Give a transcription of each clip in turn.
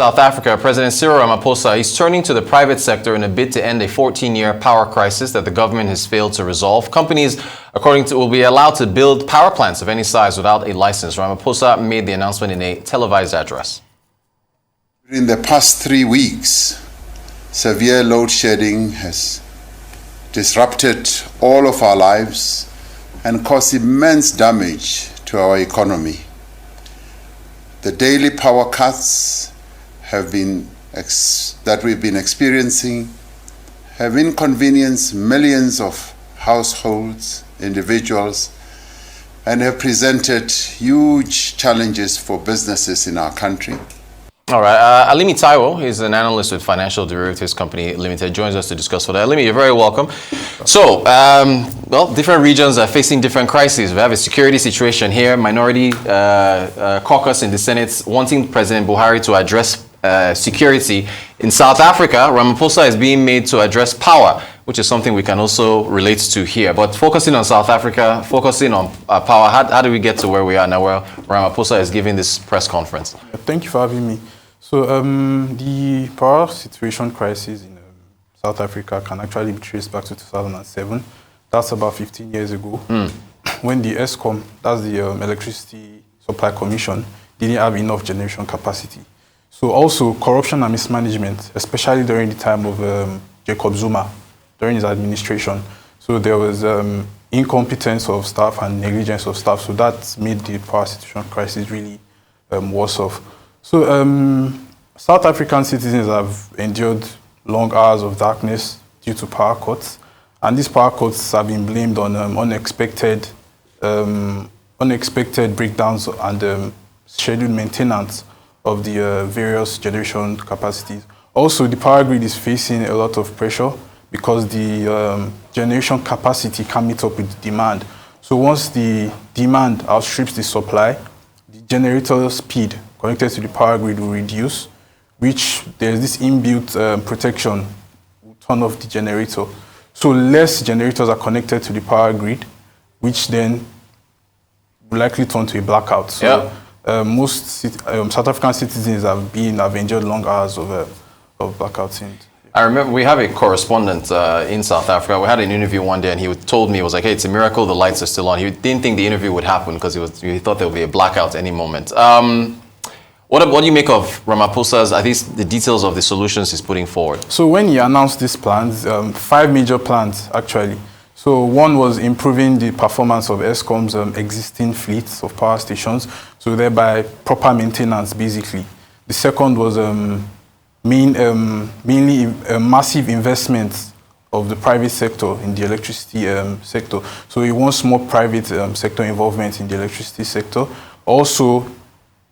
South Africa, President Cyril Ramaphosa is turning to the private sector in a bid to end a 14-year power crisis that the government has failed to resolve. Companies, according to, will be allowed to build power plants of any size without a license. Ramaphosa made the announcement in a televised address. In the past 3 weeks, severe load shedding has disrupted all of our lives and caused immense damage to our economy. The daily power cuts that we've been experiencing have inconvenienced millions of households, individuals, and have presented huge challenges for businesses in our country. All right, Alimi Taiwo is an analyst with financial derivatives company Limited, joins us to discuss for that. Alimi, you're very welcome. So, well, different regions are facing different crises. We have a security situation here, minority caucus in the Senate wanting President Buhari to address security. In South Africa, Ramaphosa is being made to address power, which is something we can also relate to here. But focusing on South Africa, focusing on power, how do we get to where we are now, where Ramaphosa is giving this press conference? Thank you for having me. So the power situation crisis in South Africa can actually be traced back to 2007. That's about 15 years ago, when the ESCOM, that's the Electricity Supply Commission, didn't have enough generation capacity. So also corruption and mismanagement, especially during the time of Jacob Zuma, during his administration. So there was incompetence of staff and negligence of staff. So that made the power situation crisis really worse off. So South African citizens have endured long hours of darkness due to power cuts. And these power cuts have been blamed on unexpected breakdowns and scheduled maintenance of the various generation capacities. Also, the power grid is facing a lot of pressure because the generation capacity can't meet up with the demand. So once the demand outstrips the supply, the generator speed connected to the power grid will reduce, which there's this inbuilt protection will turn off the generator. So less generators are connected to the power grid, which then will likely turn to a blackout. So most South African citizens have endured long hours of blackouts. I remember we have a correspondent in South Africa. We had an interview one day and he told me, it was like, hey, it's a miracle the lights are still on. He didn't think the interview would happen because he thought there would be a blackout any moment. What do you make of Ramaphosa's, at least the details of the solutions he's putting forward? So when he announced these plans, 5 major plans actually. So one was improving the performance of ESCOM's existing fleets of power stations, so thereby proper maintenance basically. The second was mainly massive investment of the private sector in the electricity sector. So he wants more private sector involvement in the electricity sector. Also,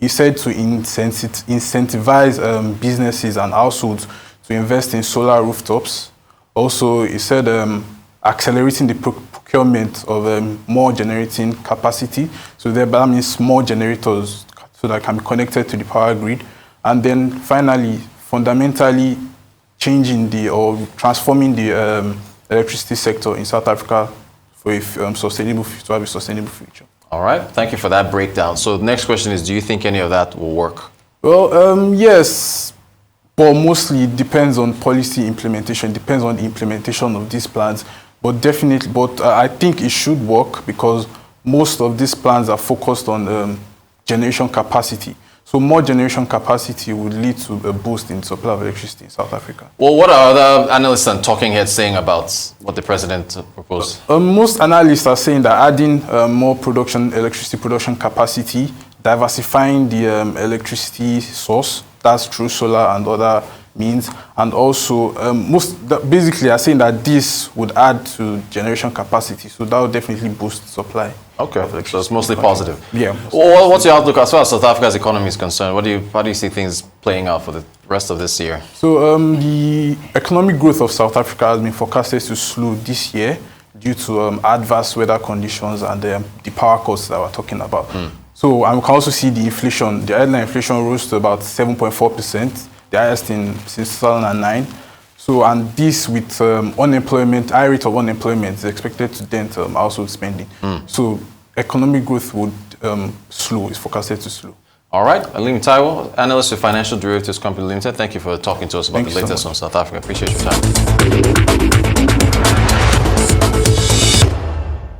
he said to incentivize businesses and households to invest in solar rooftops. Also, he said accelerating the procurement of more generating capacity. So that means more generators so that can be connected to the power grid. And then finally, fundamentally changing or transforming the electricity sector in South Africa for to have a sustainable future. All right, thank you for that breakdown. So the next question is, do you think any of that will work? Well, yes, but mostly it depends on policy implementation, depends on the implementation of these plans. But definitely, I think it should work because most of these plans are focused on generation capacity. So more generation capacity would lead to a boost in supply of electricity in South Africa. Well, what are other analysts and talking heads saying about what the president proposed? Most analysts are saying that adding more electricity production capacity, diversifying the electricity source, that's through solar and other means, and also basically are saying that this would add to generation capacity, so that would definitely boost supply. Okay, so it's mostly positive. Yeah. Well, what's your outlook as far as South Africa's economy is concerned? How do you see things playing out for the rest of this year? So the economic growth of South Africa has been forecasted to slow this year due to adverse weather conditions and the power cuts that we're talking about. So we can also see the inflation. The headline inflation rose to about 7.4%, the highest since 2009. So, and this with high rate of unemployment is expected to dent household spending. So economic growth would slow, is forecasted to slow. All right, Alimi Taiwo, analyst with Financial Derivatives Company Limited. Thank you for talking to us about Thank the you so latest much. on South Africa. Appreciate your time.